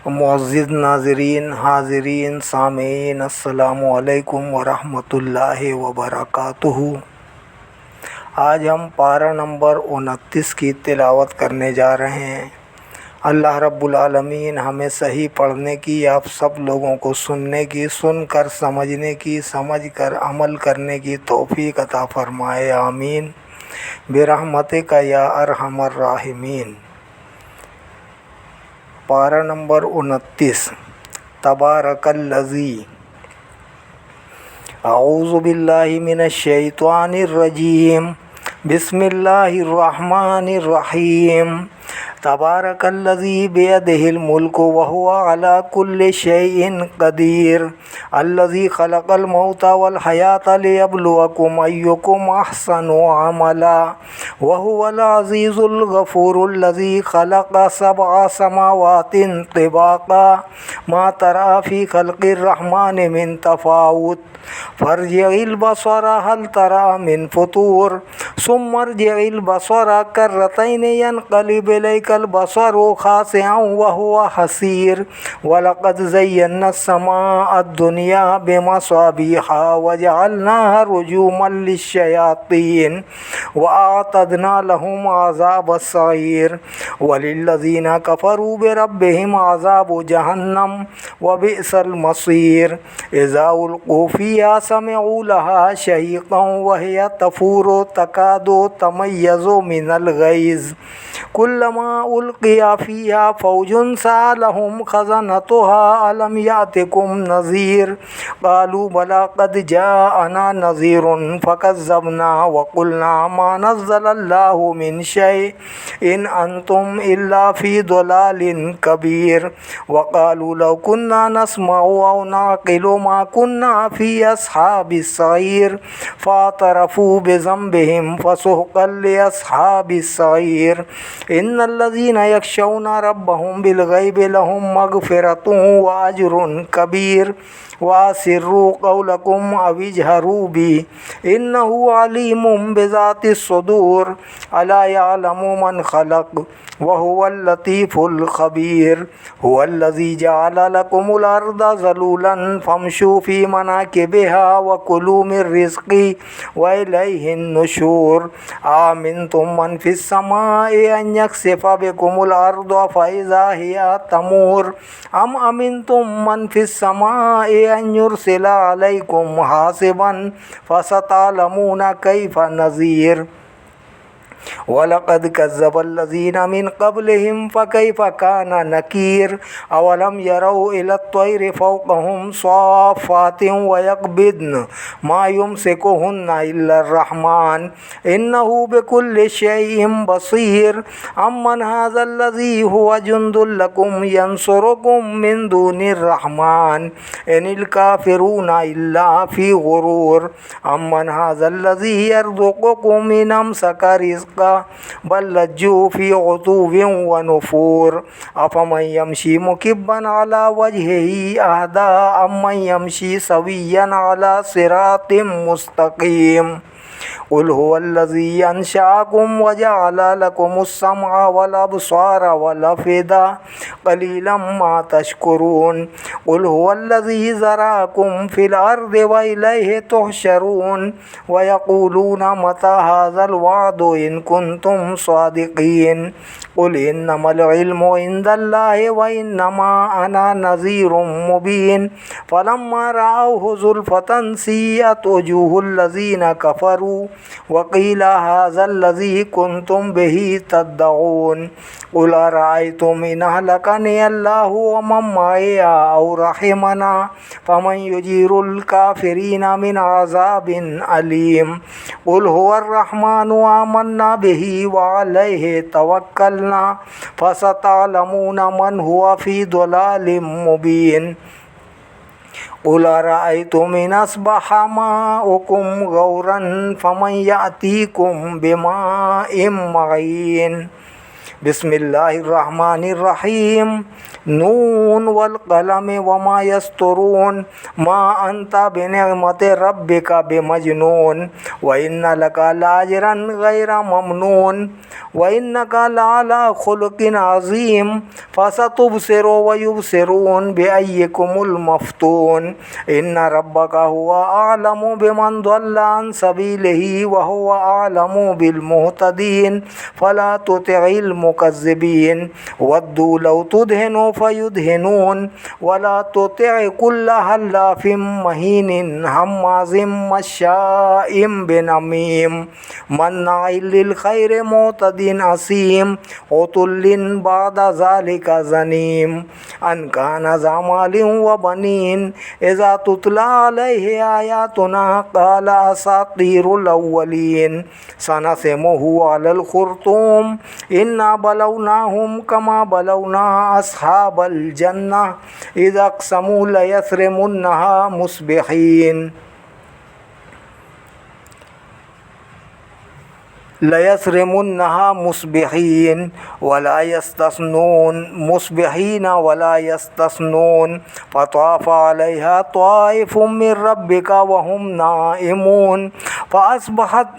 मुअज़्ज़िज़ नाज़रीन, हाज़रीन, सामीन, अस्सलामु अलैकुम वरहमतुल्लाहि वबरकातुहू। आज हम पारा नंबर 29 की तिलावत करने जा रहे हैं। अल्लाह रब्बुल आलमीन हमें सही पढ़ने की, आप सब लोगों को सुनने की, सुनकर समझने की, समझकर अमल करने की तौफ़ीक़ अता फ़रमाए। आमीन बिरहमतिका या अरहमर राहिमीन। पारा नंबर 29। तबारकल्लज़ी। अऊज़ु बिल्लाहि मिनश शैतानिर रजीम। बिस्मिल्लाहिर रहमानिर रहीम। तबारकल्लज़ी बियदिहिल मुल्कु व हुवा अला कुल्लि शैइन क़दीर। अल्लज़ी ख़लक़ल मौता वल हयाता लियब्लुवकुम अय्युकुम अहसनु अमला व हुवल अज़ीज़ुल गफ़ूरुल्लज़ी ख़लक़ सबअ समावातिन तिबाक़ा मा तरा फ़ी ख़ल्क़िर रहमानि मिन तफ़ावुत फ़र्जिइल बसरा हल तरा मिन फ़ुतूर सुम्मा अर्जिइल बसरा कर्रतैनि यनक़लिब इलैकल बसरु ख़ासिअन व हुवा हसीर वलक़द ज़य्यन्ना अस्समाअद दुनिया बिमसाबिहा व जअलनाहा रुजूमन लिश्शयातीन व अअतदना लहुम अज़ाबस सईर वलिल्लज़ीना कफ़रू बिरब्बिहिम अज़ाबु जहन्नम व बिअसल मसीर। इज़ा उल्क़ू फ़ीहा समिअू लहा शहीक़न व हिय तफ़ूरु तकादु तमय्यज़ु मिनल ग़ैज़ कुल्लमा उल्क़िया फ़ीहा फ़ौजुन सअलहुम ख़ज़नतुहा अलम यातिकुम नज़ीर क़ालू बला क़द जाअना नज़ीरुन फ़कज़्ज़बना व क़ुलना मा नज़्ज़लल्लाहु मिन शै इन अंतुम इल्ला फ़ी ज़लालिन कबीर व क़ालू लौ कुन्ना नस्मअु औ नअक़िलु मा कुन्ना फ़ी अस्हाबिस सईर फ़अतरफ़ू बिज़ंबिहिम फ़सुहक़न लिअस्हाबिस सईर। इन्नल्लज़ीना यख़शौना रब्बहुम बिलग़ैबि लहुम मग़फ़िरतुन व अज्रुन कबीर वअसिर्रू क़ौलकुम अव इजहरू बिही इन्नहु अलीमुम बिज़ातिस सुदूर अला यअलमु मन ख़लक़ व हुवल लतीफ़ुल ख़बीर। हुवल्लज़ी जअल लकुमुल अर्ज़ ज़लूलन फ़म्शू फ़ी मनाकिबिहा व कुलू मिर रिज़्क़िही व इलैहिन नुशूर। आमिनतुम मन फ़िस समाइ अन यख़सिफ़ बिकुमुल अर्ज़ फ़इज़ा हिय तमूर अम अमिनतुम मन फ़िस समाइ अन युरसिला अलैकुम हासिबन फ़सतअलमूना कैफ़ नज़ीर। वलक़द कज़्ज़बल्लज़ीन मिन क़ब्लिहिम फ़कैफ़ कान नकीर। अवलम यरौ इलत्तैरि फ़ौक़हुम सॉफ़ातिन व यक़बिद्न मा युमसिकुहुन्ना इल्लर्रहमान इन्नहु बिकुल्लि शैइन बसीर। अम्मन हाज़ल्लज़ी हुवा जुन्दुल लकुम यंसुरुकुम मिन दूनिर्रहमान इनिल काफ़िरूना इल्ला फ़ी ग़ुरूर। अम्मन हाज़ल्लज़ी यर्ज़ुक़ुकुम इन अमसका रिज़्क़ा बल लज्जू फ़ी उतुव्विन व नुफ़ूर। अफ़मन यमशी मुकिब्बन अला वजहिही अहदा अम्मन यमशी सविय्यन अला सिरातिम मुस्तक़ीम। क़ुल हुवल्लज़ी अंशअकुम व जअल लकुमुस समअ वल अब्सार वल अफ़इदा क़लीलन मा तशकुरून। क़ुल हुवल्लज़ी ज़रअकुम फ़िल अर्ज़ि व इलैहि तुहशरून व यक़ूलूना मता हाज़ल वअदु इन कुन्तुम सादिक़ीन। क़ुल इन्नमल इल्मु इंदल्लाहि व इन्नमा अना नज़ीरुम मुबीन। फ़लम्मा रअवहु ज़ुल्फ़तन सीअत वुजूहुल्लज़ीना कफ़रू व क़ील हाज़ल्लज़ी कुन्तुम बिही तद्दऊन। क़ुल अरअय्तुम इन अहलकनी अल्लाहु व मन मइया औ रहिमना फ़मन युजीरुल काफ़िरीना मिन अज़ाबिन अलीम। क़ुल हुवर्रहमानु आमन्ना बिही व अलैहि तवक्कलना फ़सतअलमूना मन हुवा फ़ी ज़लालिम मुबीन। क़ुल अरअय्तुम इन अस्बह माउकुम गौरन फ़मन यातीकुम बिमाइन मईन। बिस्मिल्लाहिर्रहमानिर्रहीम। नून वल कलम वमा यस्तरून मा अंता बिनिअमति रब्बिका बिमजनून व इन्ना लका लाजरन गैरा ममनून व इन्नका लाला खुलुकिन अज़ीम फसतुबसिरु व युबसिरून बिअय्यिकुमुल मफ्तून इन्ना रब्बका हुवा अअलमु बिमन ضल्ला अन सबीलिही व हुवा अअलमु बिल मुहतदीन फला तुतिइल मुकज़्ज़िबीन वद्दू लौ तुदहिनु फयुदहिनून वला तुति कुल्ला हल्लाफिम महीनिन हम्माज़िम मश्शाइम बिनमीम मन्नाइल लिल खैर मुअतदिन असीम उतुल्लिन बादा ज़ालिका ज़नीम अन काना ज़ा मालिन व बनीन इज़ा तुतला अलैहि आयातुना क़ाला असातीरुल अव्वलीन सनसिमुहु अलल खुर्तूम इन्ना बलवनाहुम कमा बलवना अस्हाबल जन्नह इज़ अक़समू लयस्रिमुन्नहा मुस्बिहीन वला यस्तस्नून मुस्बिहीन वला यस्तस्नून फ़ताफ़ अलैहा ताइफ़ुम मिर रब्बिका व हुम नाइमून फ़अस्बहत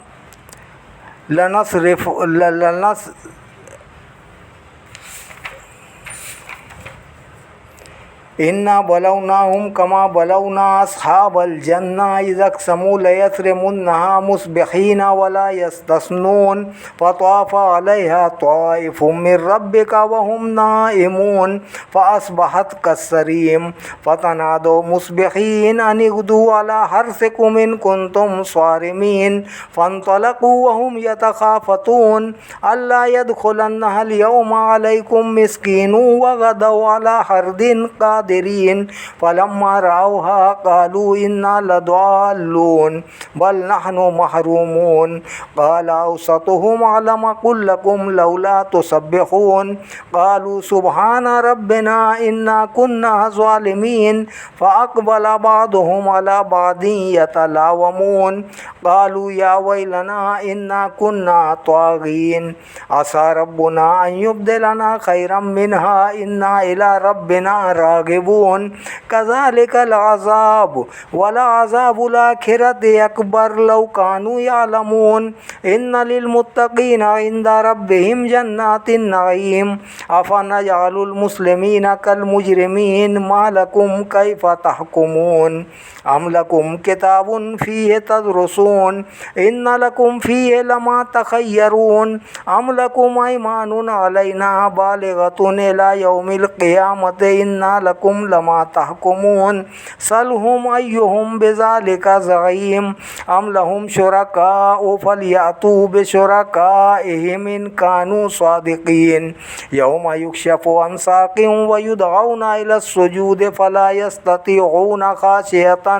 इन्ना बलवनाहुम कमा बलवना अस्हाबल जन्नह इज़ अक़समू लयस्रिमुन्नहा मुस्बिहीन वला यस्तस्नून फ़ताफ़ अलैहा ताइफ़ुम मिर रब्बिका व हुम नाइमून फ़अस्बहत कस्सरीम फ़तनादौ मुस्बिहीन अन इग़दू अला हर्सिकुम इन कुंतुम स्वारिमीन फ़न्तलक़ू व हुम यतख़ाफ़तून अल्ला यदख़ुलन्नहल यौमा अलैकुम मिस्कीनुन व गदौ अला हर्दिन क़ादिरीन फ़लम्मा रअौहा क़ालू इन्ना लदाल्लून बल नहनु महरूमून क़ाल औसतुहुम अलम अक़ुल लकुम लौला तुसब्बिहून क़ालू सुब्हान रब्बिना इन्ना कुन्ना ज़ालिमीन फ़अक़बल बअदुहुम अला बअदिन यतलावमून क़ालू या वैलना इन्ना कुन्ना ताग़ीन असा रब्बुना अन युब्दिलना खैरम मिन्हा इन्ना इला रब्बिना रागिबून कज़ालिकल अज़ाब वला अज़ाबुल आखिरति अकबर लौ कानू यअलमून इन्ना लिल मुत्तक़ीना इंदा रब्बिहिम जन्नातिन नईम अफ़नजअलुल मुस्लिमीना कल मुजरिमीन मा लकुम कैफ़ तहकुमून अम लकुम किताबुन फ़ीहि तदरुसून इन्ना लकुम फ़ीहि लमा तख़य्यरून अम लकुम ऐमानुन अलैना बालिग़तुन इला यौमिल क़ियामति इन्ना लकुम लमा तहकुमून सलहुम अय्युहुम बिज़ालिका ज़ईम अम लहुम शुरकाउ फ़लयअतू बिशुरकाइहिम इन कानू सादिक़ीन यौम युक्शफ़ु अन साक़िन व युदऔना इला सुजूद फ़ला यस्ततिऊन ख़ाशिअतन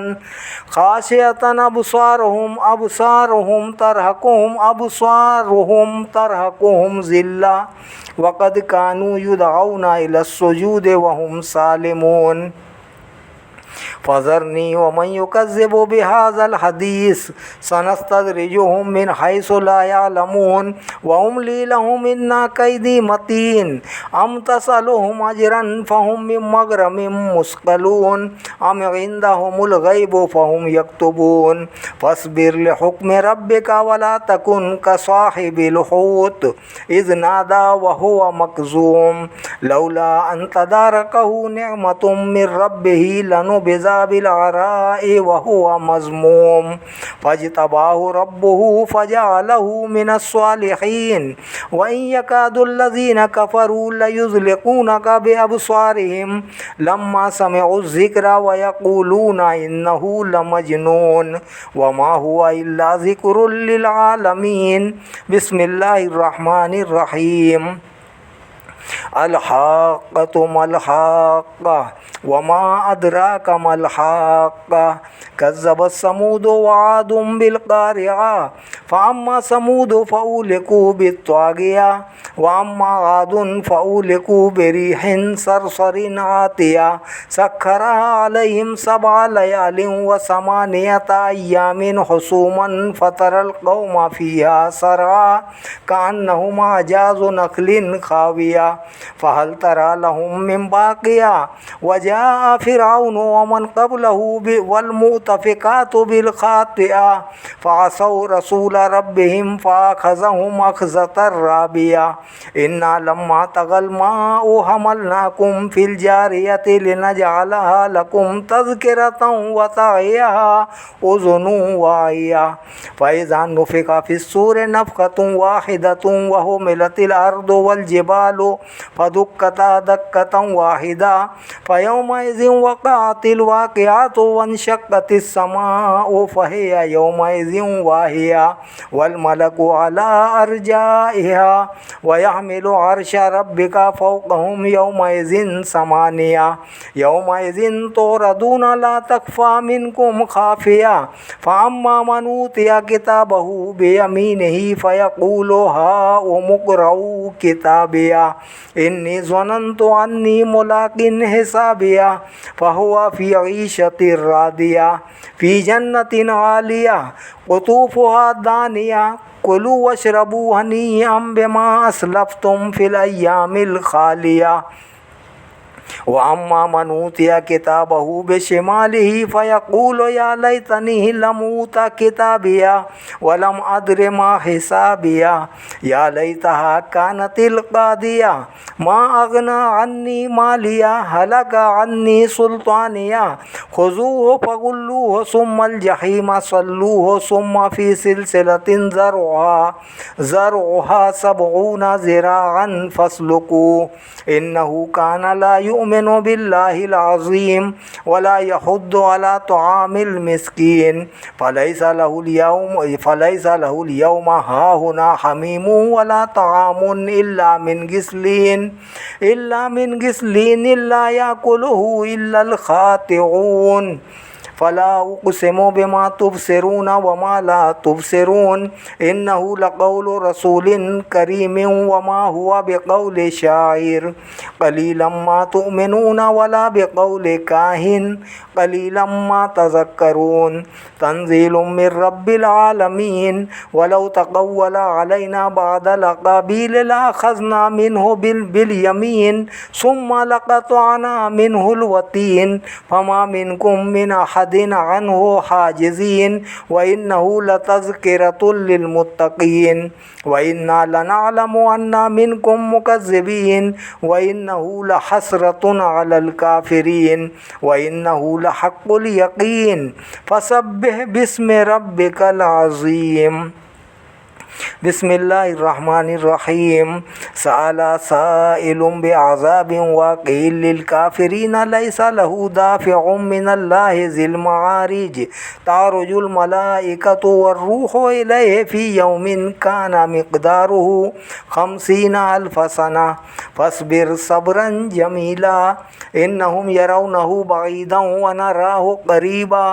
अबसारुहुम तरहक़ुहुम ज़िल्ला वक़द कानू युदऔना इला सुजूद व हुम सालिमून फ़ज़रनी व मन युकज़्ज़िबु बिहाज़ल हदीस सनस्तदरिजुहुम मिन हैसु ला यअलमून व उमली लहुम इन्ना कैदी मतीन अम तसअलुहुम अजरन फ़हुम मिन मग़रमिम मुस्क़लून अम इंदहुमुल ग़ैबु फ़हुम यक्तुबून फ़स्बिर लिहुक्मि रब्बिका वला तकुन कसाहिबिल हूत इज़ नादा व हुवा मकज़ूम लौला अन तदारकहु निअमतुम मिर रब्बिही लनुबिज़ा बिलअराइ व हुवा मज़मूम फ़ज्तबाहु रब्बुहु फ़जअलहु मिनस्सालिहीन व इन यकादुल्लज़ीना कफ़रू लयुज़लिक़ूनका बिअबसारिहिम लम्मा समिअुज़्ज़िक्रा व यक़ूलूना इन्नहु लमजनून व मा हुवा इल्ला ज़िक्रुल लिल आलमीन बिस्मिल्लाहिर्रहमानिर्रहीम अलहाक़्क़तु मलहाक़्क़ा वमा अदराका मलहाक़्क़ा कज़्ज़बत समूद व आदुम बिलक़ारिआ फ़अम्मा समूद फ़उहलिकू बित्ताग़िया व अम्मा आदुन फ़उहलिकू बिरिहिन सरसरिन आतिया सख्खरहा अलैहिम सबअ लयालिन व समानियता अय्यामिन हुसूमन फ़तरल क़ौमा फ़ीहा सरआ कअन्नहुम अजाज़ु नख़लिन ख़ाविया फ़हल तरा लहुम मिन बाक़िया वजाअ फ़िरऔन वमन क़ब्लहु वल्मुतफ़िक़ातु बिलख़ातिआ फ़असौ रसूल रब्बिहिम फ़अख़ज़हुम अख़ज़तन राबिया इन्ना लम्मा तग़ल माउ हमलनाकुम फ़िल जारियति लिनजअलहा लकुम तज़किरतन व तअियहा उज़ुनुन वाइया फ़इज़ा नुफ़िख़ फ़िस्सूरि नफ़ख़तुन वाहिदतुन व हुमिलतिल अर्दु वल जिबालु फ़दुक्कता दक्कतन वाहिदा फ़यौमइज़िन वक़अतिल वाक़िअतु वंशक़्क़तिस समाउ फ़हिय यौमइज़िन वाहिया वल मलकु अला अरजाइहा व यहमिलु अर्श रब्बिका फ़ौक़हुम यौमइज़िन समानिया यौमइज़िन तुरदूना ला तख़फ़ा मिनकुम ख़ाफ़िया फ़अम्मा मन ऊतिया किताबहु बियमीनिही फ़यक़ूलु हाउम इक़्रऊ किताबिया इन्नी ज़नन्तु अन्नी मुलाक़िन हिसाबिया फ़हुव फ़ी ईशतिर रादिया फ़ी जन्नतिन आलिया क़ुतूफ़ुहा दानिया कुलू वशरबू हनीअम बिमा अस्लफ़्तुम फ़िल अय्यामिल ख़ालिया व अम्मा मन ऊतिया किताबहु बिशिमालिही फ़यक़ूलु या लैतनी लम ऊता किताबिया वलम अद्रि मा हिसाबिया या लैतहा कानतिल क़ादिया मा अग़ना अन्नी मालिया हलका अन्नी सुल्तानिया ख़ुज़ूहु फ़ग़ुल्लूहु सुम्मल जहीम सल्लूहु सुम्मा फ़ी सिलसिलतिन ज़रउहा सबऊना ज़िराअन फ़स्लुकू इन्नहु कान ला युमिनु बिल्लाहिल अज़ीम वला यहुद्दु अला तआमिल मिस्कीन फ़लैसा लहुल यौमा हाहुना हमीमुन वला तआमुन इल्ला मिन गिस्लीन इल्ला याकुलुहु इल्लल ख़ातिऊन फ़ला उक़सिमु बिमा तुबसिरून वमा ला तुबसिरून इन्नहु लक़ौलु रसूलिन करीमिन वमा हुवा बिक़ौलि शाइर क़लीलन मा तुअमिनून वला बिक़ौलि काहिन क़लीलन मा तज़क्करून तंज़ीलुम मिर रब्बिल आलमीन वलौ तक़व्वल अलैना बअदल अक़ाबील लअख़ज़ना मिन्हु बिल-यमीन सुम्मा लक़तअना मिन्हुल वतीन फमा मिनकुम मिन अहदिन अन्हु हाजिज़ीन व इन्नहु लतज़किरतुल लिलमुत्तक़ीन व इन्ना लनअलमु अन्ना मिनकुम मुकज़्ज़िबीन व इन्नहु लहस्रतुन अलल काफ़िरीन व इन्नहु लहक़्क़ुल यक़ीन फ़सब्बिह बिस्मि रब्बिकल अज़ीम। बिस्मिल्लाहिर्रहमानिर्रहीम सअला साइलुम बिअज़ाबिन वाक़िअ लिलकाफ़िरीन लैसा लहु दाफ़िउम मिनल्लाहि ज़िल मआरिज तारुजुल मलाइकतु वर्रूहु इलैहि फ़ी यौमिन काना मिक़दारुहु 50 अल्फ़ सना फ़स्बिर सब्रन जमीला इन्नहुम यरौनहु बईदन व नराहु क़रीबा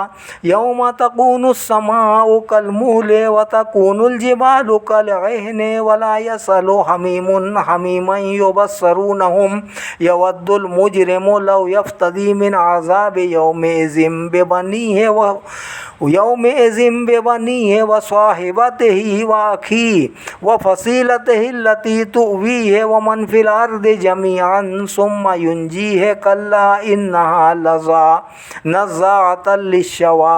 यौम तकूनुस समाउ कल्मुहली व तकूनुल जिबालु कलअहनि वला यसअलु हमीमुन हमीमन युबस्सिरूनहुम यवद्दुल मुजरिमु लौ यफ्तदी मिन अज़ाबि यौमिइज़िन बिबनीहि व साहिबतिहि व अखीहि व फ़सीलतिहि अल्लती तुअवीहि व मन फ़िल अर्दि जमीअन सुम्मा युंजीहि कल्ला इन्नहा लज़ा नज़्ज़ाअतल लिश्शवा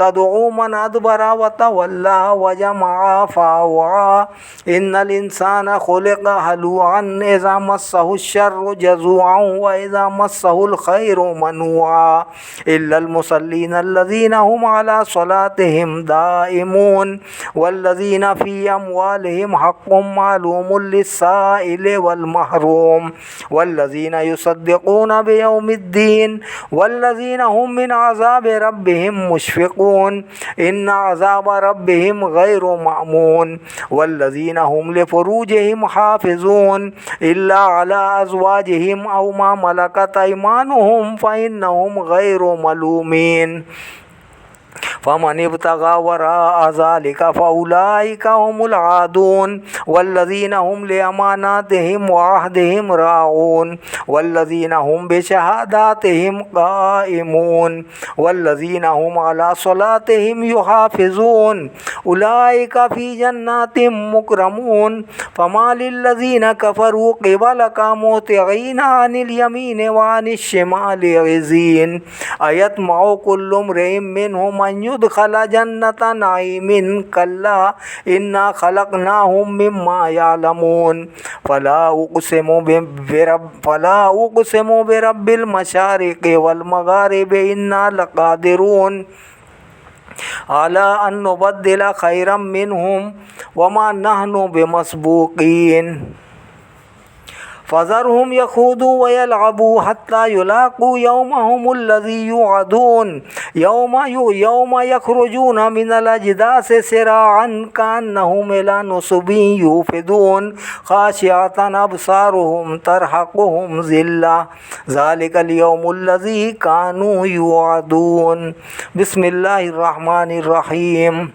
तदउ मन अदबर व तवल्ला व जमअ फ़अवआ इन्नल इंसाना खुलिक़ हलूअन इज़ा मस्सहु श्शर्रु जज़ूअन व इज़ा मस्सहुल खैरु मनूआ इल्लल मुसल्लीन अल्लज़ीना हुम अला अला सलातिहिम दाइमून वल्लज़ीना फ़ी अम्वालिहिम हक़्क़ुम मालूमुन लिस्साइल वल महरूम वल्लज़ीना युसद्दिक़ूना बियौमिद्दीन वल्लज़ीना हुम मिन अज़ाबि रब्बिहिम मुश्फ़िक़ून इन्ना अज़ाब रब्बिहिम गैरु मामून वल्लज़ीना हुम लिफ़ुरूजिहिम हाफ़िज़ून इल्ला अला अज़वाजिहिम औ मा मलकत अयमानुहुम फ़इन्नहुम गैरु मलूमीन फ़मन इब्तगा वराअ ज़ालिका फ़उलाइका हुमुल आदून वल्लज़ीना हुम लिअमानातिहिम व अहदिहिम राऊन वल्लज़ीना हुम बिशहादातिहिम क़ाइमून वल्लज़ीना हुम अला सलातिहिम युहाफ़िज़ून उलाइका फ़ी जन्नातिम मुकरमून फ़मा लिल्लज़ीना कफ़रू क़िबलका मुहतिईन अनिल यमीन व अनिश शिमालि इज़ीन अयतमउ कुल्लु इम्रिइन मिनहुम अन युदख़ला जन्नता नाइमिन कल्ला इन्ना खलक़नाहुम मिम्मा यालमून फ़ला उक़सिमु बिरब्बिल मशारिक़ि वल मग़ारिबि इन्ना लक़ादिरून अला अन नुबद्दिला खैरम मिनहुम वमा नहनु बिमस्बूक़ीन फ़ज़रहुम यख़ूदू व यलअबू हत्ता युलाक़ू यौमहुमुल्लज़ी युअदून यौम यख़रुजूना मिनल अजदासि सिराअन कअन्नहुम इला नुसबिन यूफ़िदून ख़ाशिअतन अबसारुहुम तरहक़ुहुम ज़िल्ला ज़ालिकल यौमुल्लज़ी कानू युअदून। बिस्मिल्लाहिर रहमानिर रहीम।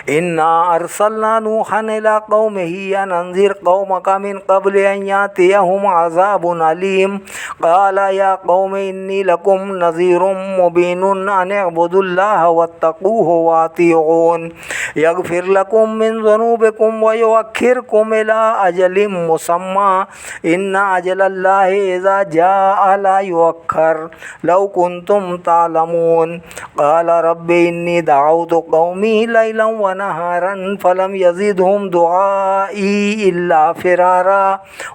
इन्ना अरसलना नूहन इला क़ौमिही अन अंज़िर क़ौमका मिन क़ब्ल अन यातियहुम अज़ाबुन अलीम क़ाला या क़ौमि इन्नी लकुम नज़ीरुम मुबीनुन अन अअ्बुदुल्लाह वत्तक़ूहु व अतीऊन यग़फ़िर लकुम मिन ज़ुनूबिकुम व युअख्खिरकुम इला अजलिम मुसम्मा इन्ना अजलल्लाहि इज़ा जाअ ला युअख्खर लौ कुन्तुम तालमून क़ाला रब्बि इन्नी दअउतु क़ौमी लैलन व नहारन फलम यज़िदहुम दुआई इल्ला फ़िरारा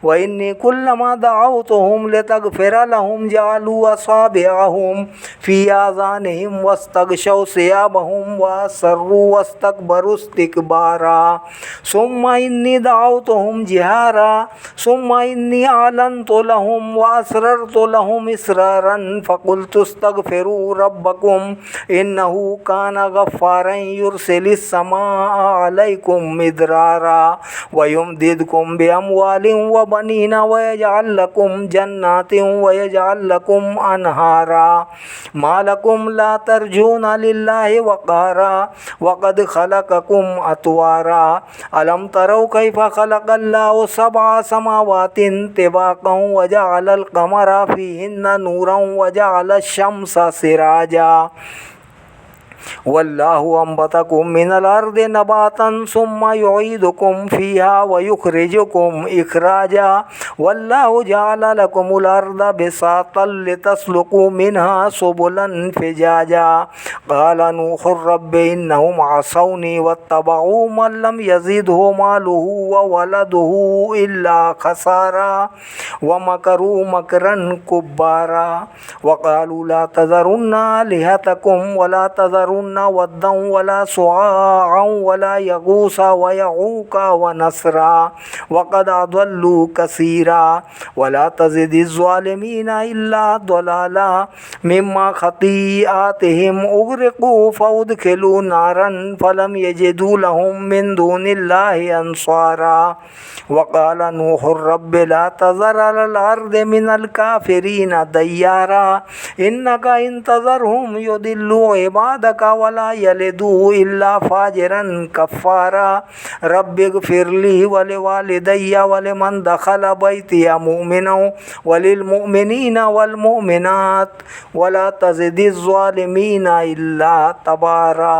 व इन्नी कुल्लमा दअउतुहुम लितग़फ़िर लहुम जअलू असाबिअहुम फ़ी आज़ानिहिम वस्तग़शौ सियाबहुम व असर्रू वस्तकबरू इस्तिकबारा सुम्मा इन्नी दअउतुहुम जिहारा सुम्मा इन्नी अअलनतु लहुम व असररतु लहुम इसरारन फ़क़ुल्तु इस्तग़फ़िरू रब्बकुम इन्नहु कान गफ़्फ़ारन युरसिलिस समाअ अलैकुम मिदरारा व युमदिदकुम बिअमवालिन व बनीन व यजअल लकुम जन्नातिन व यजअल लकुम अनहारा मा लकुम ला तर्जूना लिल्लाहि वक़ारा व क़द खलक़कुम अतवारा अलम तरौ कैफ़ खलक़ल्लाहु सबअ समावातिन तिबाक़न व जअलल क़मरा फ़ीहिन्ना नूरन व जअलश शम्सा सिराजा वल्लाहु अंबतकुम मिनल अर्दि नबातन सुम्मा युईदुकुम फ़ीहा व युख़रिजुकुम इख़राजा वल्लाहु जअल लकुमुल अर्दा बिसातन लितस्लुकू मिनहा सुबुलन फ़िजाजा क़ाला नूहुर रब्बि इन्नहुम असौनी वत्तबअू मन लम यज़िदहु मालुहु व वलदुहु इल्ला ख़सारा व मकरू मकरन कुब्बारा व क़ालू ला तज़रुन्ना आलिहतकुम व ला तज़रुन्ना वद्दन वला सुआअन वला यगूस व यऊक व नसरा वक़द अज़ल्लू कसीरा वला तज़िदिज़ ज़ालिमीन इल्ला ज़लाला मिम्मा ख़तीआतिहिम उग़रिक़ू फ़उदख़िलू नारन फ़लम यजिदू लहुम मिन दूनिल्लाहि अंसारा वक़ाल नूहुर रब्बि ला तज़र अलल अर्दि मिनल काफ़िरीन दय्यारा इन्नका इन तज़रहुम युदिल्लू इबादका वला यलिदू इल्ला फ़ाजिरन कफ़्फ़ारा रब्बिग़फ़िरली व लिवालिदैया व लिमन दख़ल बैतिया मुमिनन व लिलमुमिनीन वल मुमिनात वला तज़िदिज़ ज़ालिमीन इल्ला तबारा।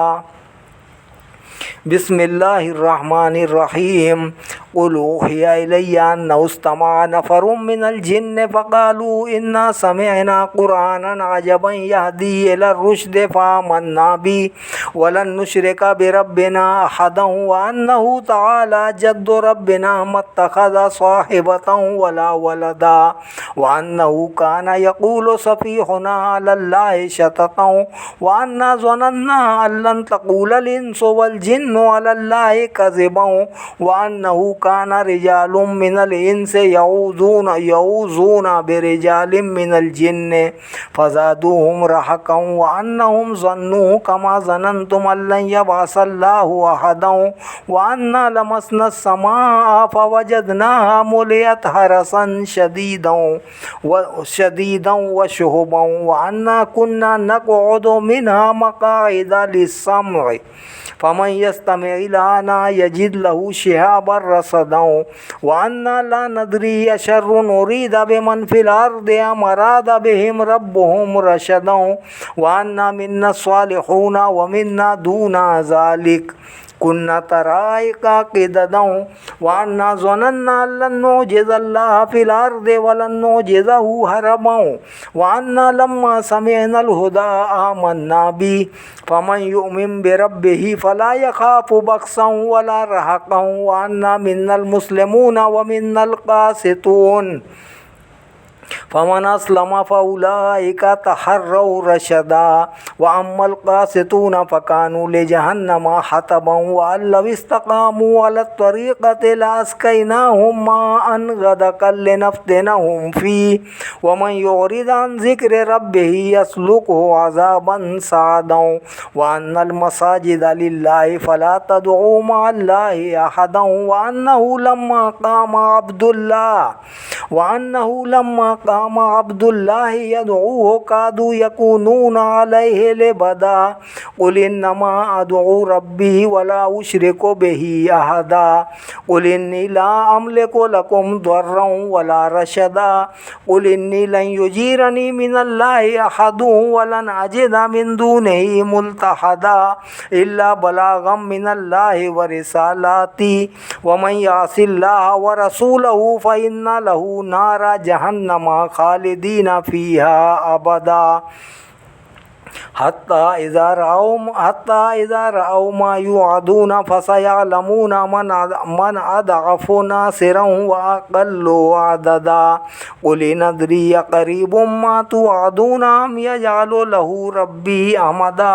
बिस्मिल्लाहिर्रहमानिर्रहीम। क़ुल ऊहिया इलैया अन्नहु इस्तमअ नफ़रुम मिनल जिन्न फ़क़ालू इन्ना समिअना क़ुरआनन अजबन यहदी इलर रुश्द फ़आमन्ना बिही वलन नुश्रिका बिरब्बिना अहदन व अन्नहु तआला जद्दु रब्बिना मत्तख़ज़ साहिबतन वला वलदा व अन्नहु कान यक़ूलु सफ़ीहुना अलल्लाहि शततन व अन्ना ज़नन्ना अल्लन तक़ूलल इंसु वल जिन्नु अलल्लाहि कज़िबन व अन्नहु कान रिजालुम मिनल इंसि यऊज़ूना बिरिजालिम मिनल जिन्नि फ़ज़ादूहुम रहक़न व अन्नहुम ज़न्नू कमा ज़ननतुम अल्लन यबअसल्लाहु अहदन व अन्ना लमस्ना समाअ फ़वजदनाहा मुलियत हरसन शदीदन व शुहुबन व अन्ना कुन्ना नक़उदु मिनहा मक़ाइद लिस्समअ फ़मन यस्तमिअ इलैना यजिद लहू शिहाबन रसदन व अन्ना ला नदरी अशर्रुन उरीद बिमन फ़िल अर्दि अम अराद बिहिम रब्बुहुम रशदन व अन्ना मिन्ना स्वालिहून व मिन्ना दूना ज़ालिक कुन्ना तराइका क़िददन व अन्ना ज़नन्ना अल्लन नुअजिज़ल्लाह फ़िल अर्दि वलन नुअजिज़हु हरबन व अन्ना लम्मा समिअनल हुदा आमन्ना बिही फ़मन युमिन बिरब्बिही फ़ला यख़ाफ़ु बख़्सन वला रहक़न व अन्ना मिन्नल मुस्लिमून व मिन्नल क़ासितून फ़मन अस्लम फ़उलाइका तहर्रौ रशदा व अम्मल क़ासितून फ़कानू लिजहन्नम हतबन व अल्लौ इस्तक़ामू अलत तरीक़ति लअस्क़ैनाहुम माअन गदक़न लिनफ़्तिनहुम फ़ीह व मन युरिद अन ज़िक्रि रब्बिही यसलुकहु अज़ाबन सअदन व अन्नल मसाजिद लिल्लाहि फ़ला तदउ मअल्लाहि अहदन व अन्नहु लम्मा क़ाम अब्दुल्लाहि यदऊहु कादू यकूनून अलैहि लिबदा क़ुल इन्नमा अदउ रब्बी वला उश्रिकु बिही अहदा क़ुल इन्नी ला अमलिकु लकुम दर्रन वला रशदा क़ुल इन्नी लन युजीरनी मिनल्लाहि अहदुन वलन अजिद मिन दूनिही मुल्तहदा इल्ला बलागम मिनल्लाहि व रिसालाती व मन यासिल्लाह व रसूलहु फ़इन्ना लहू नारा जहन्नम खालिदीन फ़ीहा अबदा हत्ता इज़ा रअौ मा युअदून फसयअलमून मन अदअफ़ु नासिरन व अक़ल्लु अददा क़ुल इन अदरी अक़रीबुम मा तुअदून अम यजअलु लहू रब्बी अमदा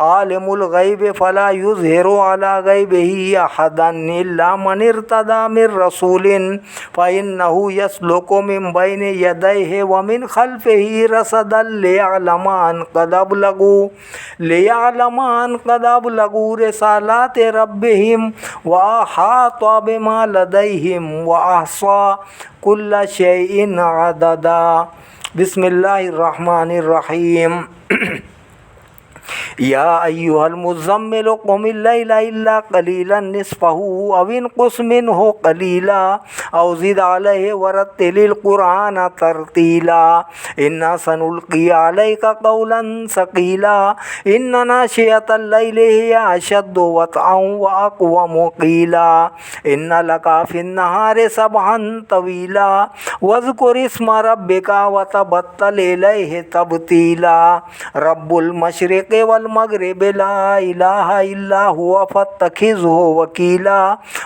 आलिमुल ग़ैबि फ़ला युज़हिरु अला ग़ैबिही अहदन इल्ला मन इर्तदा मिर रसूलिन फ़इन्नहु यसलुकु मिन बैनि यदैहि व मिन ख़ल्फ़िही रसदन लियअलम अन क़द अबलगू रिसालाति रब्बिहिम व अहात बिमा लदैहिम व अहसा कुल्ल शैइन अददा। बिस्मिल्लाहिर्रहमानिर्रहीम। या अय्युहल मुज़म्मिल क़ुमिल लैला इल्ला क़लीलन निस्फ़हु अव इंक़ुस मिन्हु क़लीला अव ज़िद अलैहि वरत्तिलिल क़ुरआन तरतीला इन्ना सनुल्क़ी अलैका क़ौलन सक़ीला इन्ना नाशियतल लैलि हिया अशद्दु वत्अन व अक़वमु क़ीला इन्ना लका फ़िन्नहारि सबहन तवीला वज़्कुर इस्म रब्बिका वतबत्तल इलैहि तबतीला रब्बुल मशरिक़ि वल मग़रिबि ला इलाहा इल्ला हुवा फ़त्तख़िज़हु वकीला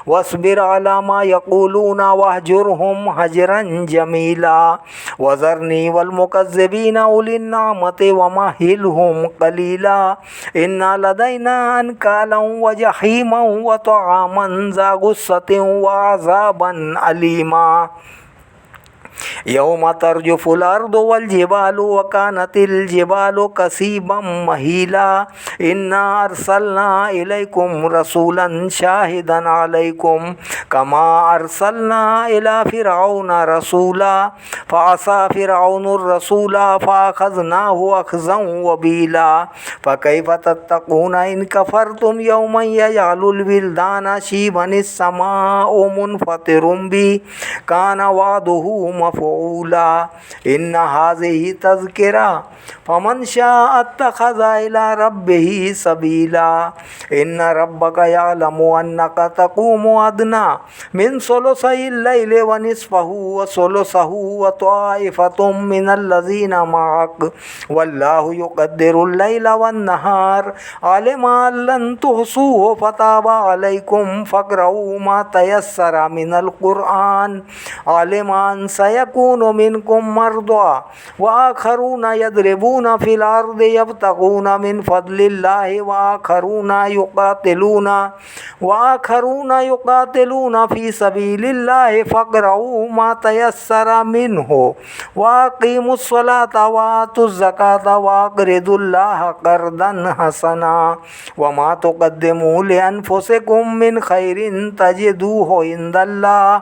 वस्बिर अला मा यक़ूलून वहजुरहुम हजरन जमीला वज़रनी वल मुकज़्ज़िबीना उलिन निअमति वमहिलहुम क़लीला इन्ना लदैना अनकालन व जहीमन व तआमन ज़ा गुस्सतिन व अज़ाबन अलीमा यौम तर्जुफुल अर्दु वल जिबालु व कानतिल जिबालु कसीबम महीला इन्ना अरसलना इलैकुम रसूलन शाहिदन अलैकुम कमा अरसलना इला फ़िरऔन रसूला फ़असा फ़िरऔनुर रसूला फ़अख़ज़नाहु अख़ज़न वबीला फ़कैफ़ तत्तक़ून इन कफ़रतुम यौमन यजअलुल विल्दान शीबन इस्समाउ मुनफ़तिरुम बिही कान वअदुहु मफ़ऊला इन हाज़िही तज़किरा फमन शाअ अत्तख़ज़ इला रब्बिही सबीला इन रब्बका यअलमु अन्नका तक़ूमु अदना मिन सुलुसैल लैलि व निस्फ़हु व सुलुसहु व ताइफ़तुम मिनल लज़ीना मअक वल्लाहु युक़द्दिरुल लैला वन नहार अलिमा अल्लन तुहसूहु फताबा अलैकुम फ़क़रऊ मा तयस्सरा मिनल क़ुरआन अलिमा अन सयकूनु मिनकुम मर्दा व आखरूना यदरिबूना फ़िल अर्दि यब्तगूना मिन फ़ज़लिल्लाहि व आखरूना युक़ातिलूना फ़ी सबीलिल्लाहि फ़क़रऊ मा तयस्सरा मिन्हु व अक़ीमुस्सलाता व आतुज़्ज़काता व अक़रिदुल्लाह क़र्दन हसना व मा तुक़द्दिमू लिअन्फुसिकुम मिन खैरिन तजिदूहु इंदल्लाह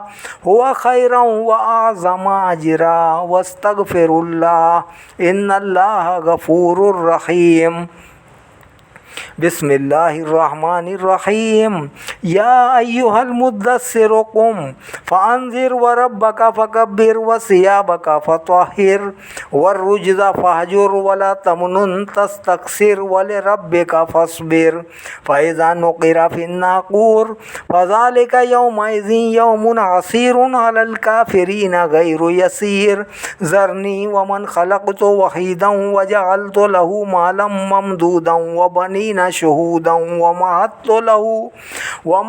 हुवा खैरन व अअज़म अजरा वस्तगफिरुल्लाह इन्नल्लाह गफूरुर रहीम। बिस्मिल्लाहिर्रहमानिर्रहीम। या अय्युहल मुद्दस्सिर कुम फ़अंज़िर व रब्बका फ़कब्बिर व सियाबका फ़त्वहिर वर्रुज्ज़ फ़हजुर वला तमनुन तस्तक्सिर वलिरब्बिका फ़स्बिर फ़इज़ा नुक़िर फ़िन्नाक़ूर फ़ज़ालिका यौमइज़िन यौमुन असीरुन अलल काफ़िरीन गैरु यसीर ज़रनी व मन ख़लक़तु वहीदन व जअलतु लहू मालन ममदूदन व बनीना शुहूदन व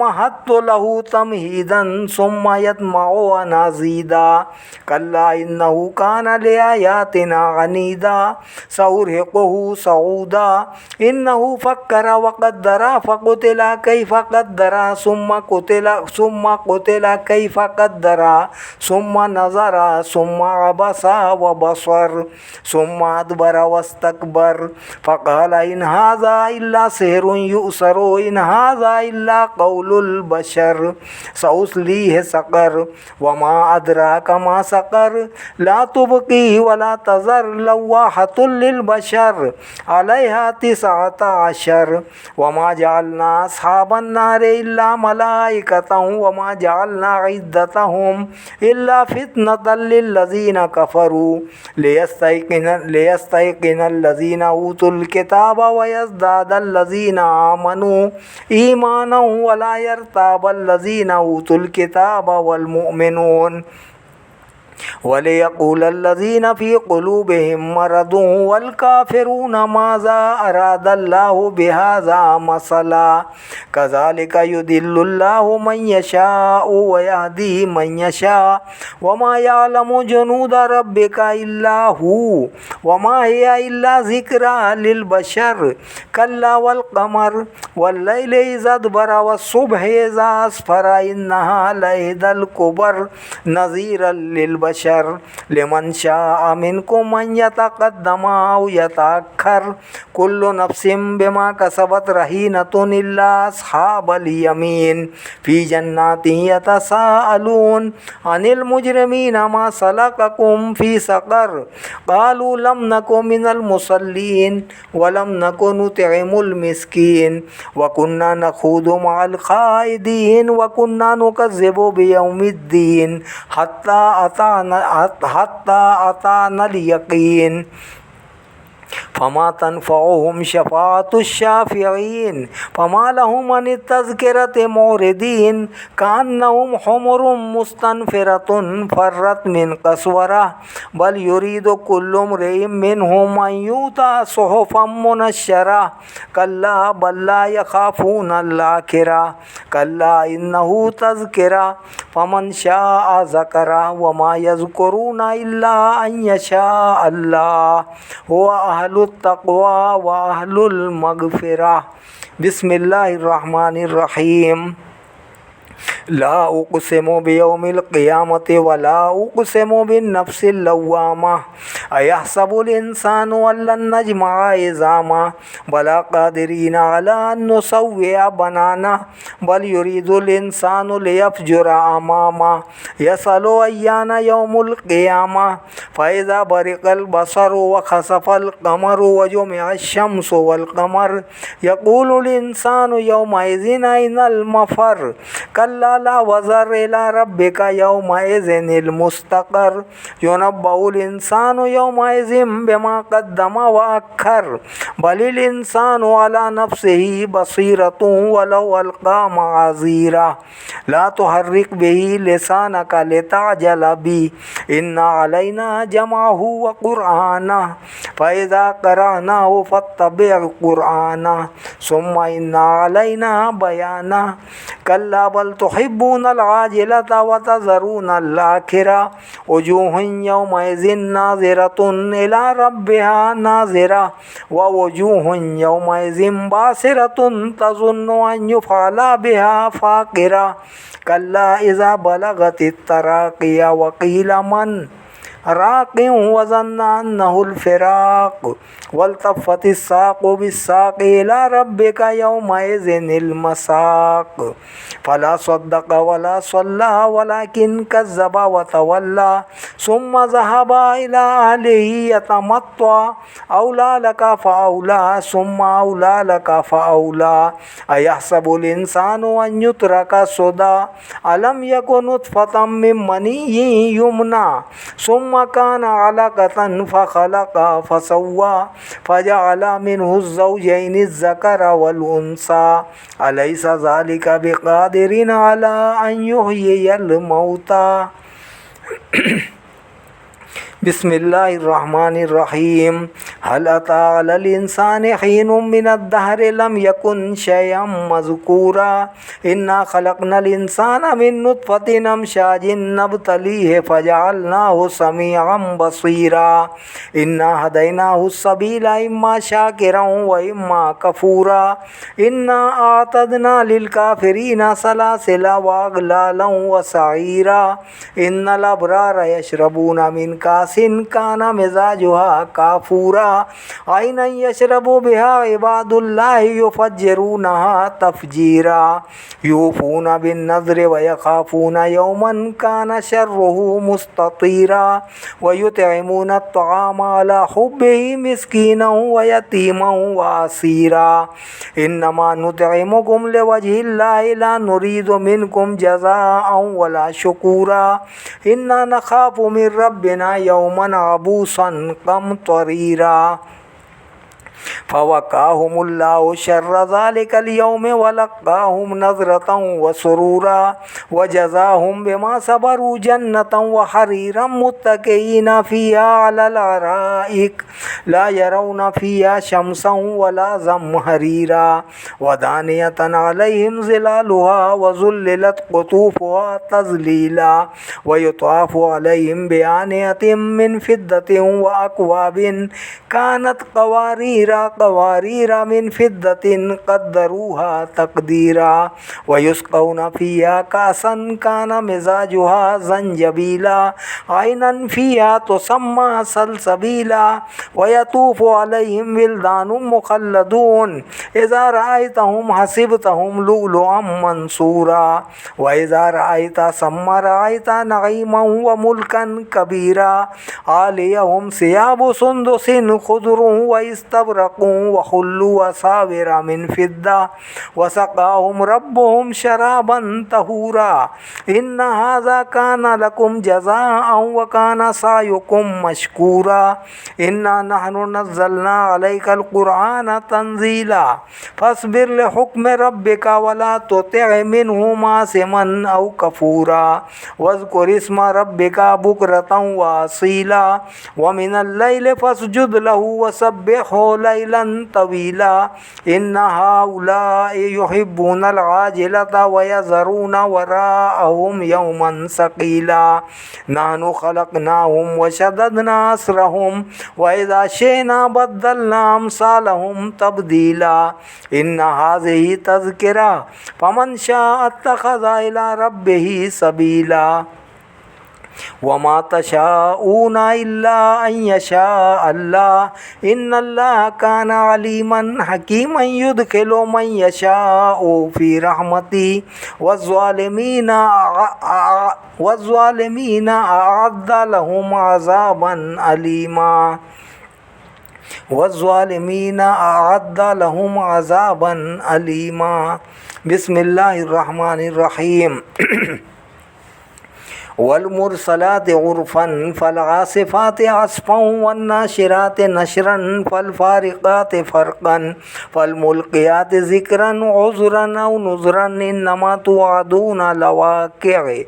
महत्तु लहू तमहीदन सुम्मा यत्मउ अन अज़ीदा कल्ला इन्नहु कान लिआयातिना अनीदा सउरहिक़ुहु सऊदा इन्नहु फ़क्कर व क़द्दरा फ़क़ुतिला कैफ़ क़द्दरा सुम्मा क़ुतिला कैफ़ क़द्दरा सुम्मा नज़रा सुम्मा अबसा व बसर सुम्मा अदबरा वस्तकबर फ़क़ाल इन हाज़ा इल्ला सिहरुन युसर इन हाज़ा इल्ला क़ौलुल बशर सउस्लीहि सक़र वमा अदराका मा सक़र ला तुबक़ी वला तज़र लव्वाहतुल लिलबशर अलैहा तिसअता अशर वमा जअलना अस्हाबन नारि इल्ला मलाइकतन वमा जअलना इद्दतहुम इल्ला फितनतल लिल्लज़ीना कफ़रू लियस्तयक़िनल लज़ीना ऊतुल किताब व यज़दादल लज़ीना आमनू ईमानन वला यर्ताबल लज़ीना ऊतुल किताब वल मुमिनून वलियक़ूलल लज़ीना फ़ी क़ुलूबिहिम मरदुन वल काफ़िरून माज़ा अरादल्लाहु बिहाज़ा मसला कज़ालिका युदिल्लुल्लाहु मन यशाअ व यहदी मन यशाअ वमा यअलमु जुनूदा रब्बिका इल्ला हू वमा हिया इल्ला ज़िक्रा लिल बशर कल्ला वल क़मर वल्लैलि इज़ा अदबरा वस्सुब्हि इज़ा अस्फ़रा इन्नहा लइहदल कुबर नज़ीरल लिल बशर लिमन शाअ मिनकुम अन यतक़द्दम औ यतअख़्खर कुल्लु नफ्सिन बिमा कसबत रहीनतुन इल्ला अस्हाबल यमीन फ़ी जन्नातिन यतसाअलून अनिल मुजरिमीन मा सलककुम फ़ी सक़र क़ालू लम नकु मिनल मुसल्लीन व लम नकु नुतिमुल मिस्कीन व कुन्ना नख़ूदु मअल ख़ाइदीन व कुन्ना नुकज़्ज़िबु बियौमिद्दीन हत्ता अतानल यक़ीन फमा तनफ़अहुम शफ़ाअतुश शाफ़िईन फमा लहुम अन तज़किरति मुअरिदीन कअन्नहुम हुमुरुम मुस्तनफ़िरतुन फ़र्रत मिन क़स्वरा बल युरीदु कुल्लु इम्रिइन मिनहुम अन युता सुहुफ़न मुनश्शरा कल्ला बल ला यख़ाफ़ूनल आख़िरा कल्ला इन्नहु तज़किरा फमन शाअ ज़करा वमा यज़कुरूना इल्ला अन यशाअ अल्लाह हुवा अहलुत तक़वा व अहलुल मग़फ़िरा। बिस्मिल्लाहिर्रहमानिर्रहीम। ला उक़सिमु बियौमिल क़ियामति व ला उक़सिमु बिन्नफ़्सिल लव्वामा अयहसबुल इंसानु अल्लन नजमअ इज़ामा बला क़ादिरीन अला अन नुसव्विअ बनाना बल युरीदुल इंसानु लियफ़जुरा अमामा यसअलु अय्याना यौमुल क़ियामा फ़इज़ा बरिक़ल बसरु व ख़सफ़ल क़मरु व जुमिअश शम्सु वल क़मर यक़ूलुल इंसानु यौमइज़िन अयनल मफ़र कल्ला ला वज़र इला रब्बिका यौमइज़िनिल मुस्तक़र युनब्बउल इंसानु यौमइज़िन बिमा क़द्दमा व अख़्खर बलिल इंसानु अला नफ्सिही बसीरतुन वलौ अलक़ा मआज़ीरा ला तुहर्रिक बिही लिसानका लितअजल बिही इन्ना अलैना जमअहु व क़ुरआनह फ़इज़ा क़रअनाहु फ़त्तबि' क़ुरआनह सुम्मा इन्ना अलैना बयानह कल्ला बल तुहिब्बूनल आजिलता व तज़रूनल आखिरह वुजूहुन यौमइज़िन नाज़िरतुन इला रब्बिहा नाज़िरा व वुजूहुन यौमइज़िन बासिरतुन तज़ुन्नु अन युफ़अला बिहा फ़ाक़िरा कल्ला इज़ा बलगतित तराक़िया व क़ील मन राक़िन व ज़न्ना अन्नहुल फ़िराक़ वल्तफ़्फ़तिस साक़ु बिस्साक़ इला रब्बिका यौमइज़िनिल मसाक़ फ़ला सद्दक़ वला सल्ला वलाकिन कज़्ज़ब व तवल्ला सुम्मा ज़हबा इला अहलिही यतमत्ता औला लका फ़अौला सुम्मा औला लका फ़अौला अयहसबुल इंसानु अन युत्रका सुदा अलम यकुन नुत्फ़तम मिन मनिय्यिन युमना सुम्मा काना अलक़तन फ़ख़लक़ फ़सव्वा फ़जअल मिन्हु ज़ौजैनि ज़्ज़करा वल उन्सा अलैसा ज़ालिका बिक़ादिरिन अला अन युहयियल मौता। बिस्मिल्लाहिर्रहमानिर्रहीम हल अता अलल इंसानि हीनुम मिनद्दहरि लम यकुन शयअम मज़कूरा इन्ना खलक़नल इंसाना मिन नुत्फ़तिन अमशाजिन नब्तलीहि फ़जअलनाहु समीअन बसीरा इन्ना हदैनाहु सबीला इम्मा शाकिरन व इम्मा कफूरा इन्ना आतदना लिल काफ़िरीना सलासिला व अग़लालन व सईरा इन्नल अबरार यशरबूना मिन कासिन काना मिज़ाजुहा काफूरा ऐनन यशरबु बिहा इबादुल्लाहि युफ़ज्जिरूनहा तफ़जीरा यूफ़ूना बिन्नज़्रि व यख़ाफ़ूना यौमन काना शर्रुहु मुस्ततीरा व युतइमूना अत्तआम अला हुब्बिही मिस्कीनन व यतीमन व असीरा इन्नमा नुतइमुकुम लिवज्हिल्लाहि ला नुरीदु मिनकुम जज़ाअन वला शुकूरा इन्ना नख़ाफ़ु मिन रब्बिना यौमन अबूसन क़मतरीरा फ़वक़ाहुमुल्लाहु शर्र ज़ालिकल यौमि व लक़्क़ाहुम नज़रतन व सुरूरा व जज़ाहुम बिमा सबरू जन्नतन व हरीरम मुत्तक़ीना फ़ीहा अलल अराइक ला यरौना फ़ीहा शम्सन वला ज़महरीरा व दानियतन अलैहिम ज़िलालुहा व ज़ुल्लिलत क़ुतूफ़ुहा तज़लीला व युताफ़ु अलैहिम बिआनियतिन मिन फ़िद्दतिन व अक्वाबिन कानत क़वारीरा मिन फ़िद्दतिन क़द्दरूहा तक़दीरा व युस्क़ौना फ़ीहा कासन काना मिज़ाजुहा ज़ंजबीला ऐनन फ़ीहा तुसम्मा सलसबीला व यतूफ़ु अलैहिम विल्दानुम मुख़ल्लदून इज़ा रअयतहुम हसिबतहुम लुअलुअम मंसूरा व इज़ा रअयता सम्मा रअयता नईमन व मुल्कन कबीरा आलियहुम सियाबु सुंदुसिन खुदरुन व इस्तबरक़ुन व हुल्लू असाविरा मिन फ़िद्दा व सक़ाहुम रब्बुहुम शराबन तहूरा इन्ना हाज़ा काना लकुम जज़ाअन व काना सायुकुम मशकूरा इन्ना नहनु नज़्ज़लना अलैकल क़ुरआन तंज़ीला फ़स्बिर लिहुक्मि रब्बिका वला तुतिअ मिनहुम आसिमन औ कफूरा वज़्कुर इस्म रब्बिका बुक्रतन व असीला व मिनल लैलि फ़स्जुद लहू व सब्बिहू लैलन तवीला इन्ना हाउलाइ युहिब्बूनल आजिलता व यज़रूना वराअहुम यौमन सक़ीला नहनु खलक़नाहुम व शददना अस्रहुम व इज़ा शिअना बद्दलना अम्सालहुम तब्दीला इन्ना हाज़िही तज़किरा फ़मन शाअ अत्तख़ज़ इला रब्बिही सबीला वमा तशाऊना इल्ला अन यशा अल्लाह इन्नल्लाह काना अलीमन हकीमन युदखिलु मन यशाउ फी रहमती वज़्ज़ालिमीना अअद्द लहुम अज़ाबन अलीमा वज़्ज़ालिमीना अअद्द लहुम अज़ाबन अलीमा। बिस्मिल्लाहिर्रहमानिर्रहीम। वल्मुरसलाति उर्फ़न फ़लआसिफ़ाति अस्फ़न वन्नाशिराति नशरन फ़लफ़ारिक़ाति फ़र्क़न फ़लमुल्क़ियाति ज़िक्रन उज़्रन औ नुज़्रन इन्नमा तुअदून लवाक़िअ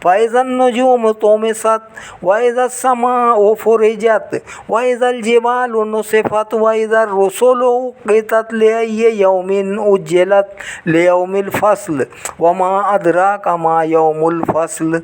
फ़इज़न्नुजूमु तुमिसत वइज़स्समाउ फ़ुरिजत वइज़ल जिबालु नुसिफ़त वइज़र्रुसुलु उक़्क़ितत लिअय्यि यौमिन उज्जिलत लियौमिल फ़स्ल वमा अदराका मा यौमुल फ़स्ल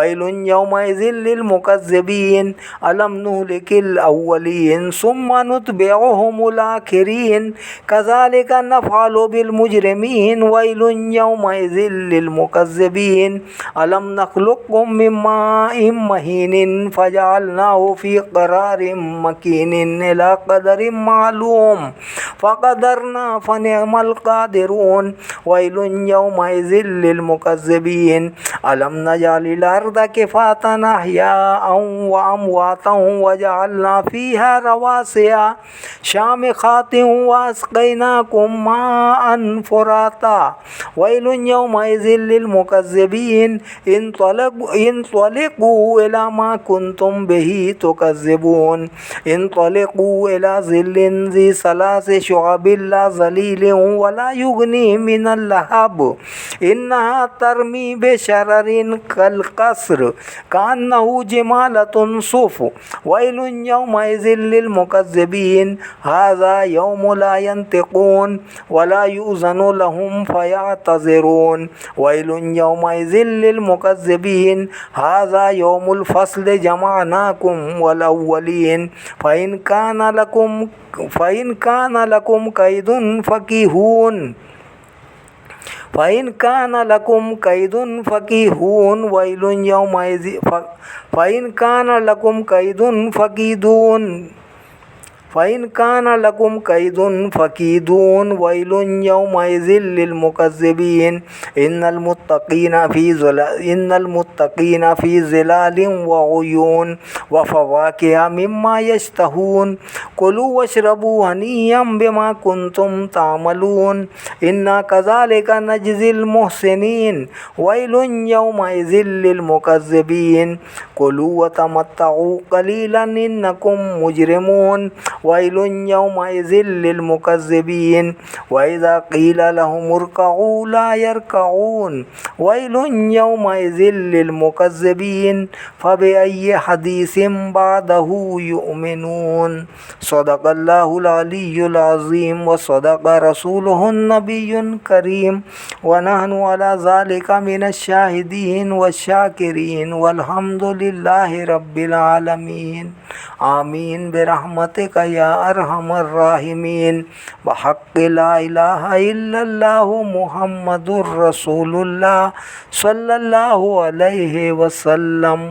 वैलुन यौमइज़िन लिलमुकज़्ज़िबीन अलम नुहलिकिल अव्वलीन सुम्मा नुत्बिउहुमुल आखिरीन कज़ालिका नफ़अलु बिल मुजरिमीन वैलुन यौमइज़िन लिलमुकज़्ज़िबीन अलम नख़लुक़कुम मिन माइन महीनिन फ़जअलनाहु फ़ी क़रारिन मकीनिन इला क़दरिन मालूम फ़क़दरना फ़निअमल क़ादिरून वैलुन यौमइज़िन लिलमुकज़्ज़िबीन अलम नजअलिल अर्ज़ किफ़ातन अहयाअन व अमवातन वजअलना फ़ीहा रवासिया शामिख़ातिन व अस्क़ैनाकुम माअन फ़ुराता वैलुन यौमइज़िन लिलमुकज़्ज़िबीन इंतलिक़ू इला मा कुन्तुम बिही तुकज़्ज़िबून इंतलिक़ू इला ज़िल्लिन ज़ी सलासि शुअबिन ला ज़लीलिन वला युग़नी मिनल लहब इन्नहा तरमी बिशररिन कल क़स्र कान्नहु जिमालतुन सुफ़ वैलुन यौमइज़िन लिलमुकज़्ज़िबीन हाज़ा यौमु ला यंतिक़ून वला युज़नु लहुम फ़यअतज़िरून वैलुन यौमइज़िन लिलमुकज़्ज़िबीन हाज़ा यौमुल फ़स्ल जमअनाकुम वल अव्वलीन फ़इन कान लकुम कैदुन फ़कीहून वैलुन यौमइज़िन वैलुन यौमइज़िन लिलमुकज़्ज़िबीन इन्नल मुत्तक़ीना फ़ी ज़िलालिन व उयून व फ़वाकिह मिम्मा यश्तहून कुलू वश्रबू हनीअम बिमा कुन्तुम तामलून इन्ना कज़ालिका नजज़िल मुहसिनीन वैलुन यौमइज़िन लिलमुकज़्ज़िबीन कुलू व तमत्तऊ क़लीलन इन्नकुम मुजरिमून वैलुन यौमइज़िन लिलमुकज़्ज़िबीन वइज़ा क़ील लहुम इरकऊ ला यरकऊन वैलुन यौमइज़िन लिलमुकज़्ज़िबीन फ़बिअय्यि हदीसिन बअदहु युमिनून। सदक़ल्लाहुल अलियुल अज़ीम व सदक़ रसूलुहुन नबियुल करीम व नहनु अला ज़ालिका मिनश शाहिदीन व शाकिरीन वल्हम्दुलिल्लाहि रब्बिल आलमीन। आमीन बिरहमतिका या अरहमर राहिमीन बहक़्क़ि ला इलाहा इल्लल्लाहु मुहम्मदुर रसूलुल्लाह सल्लल्लाहु अलैहि वसल्लम।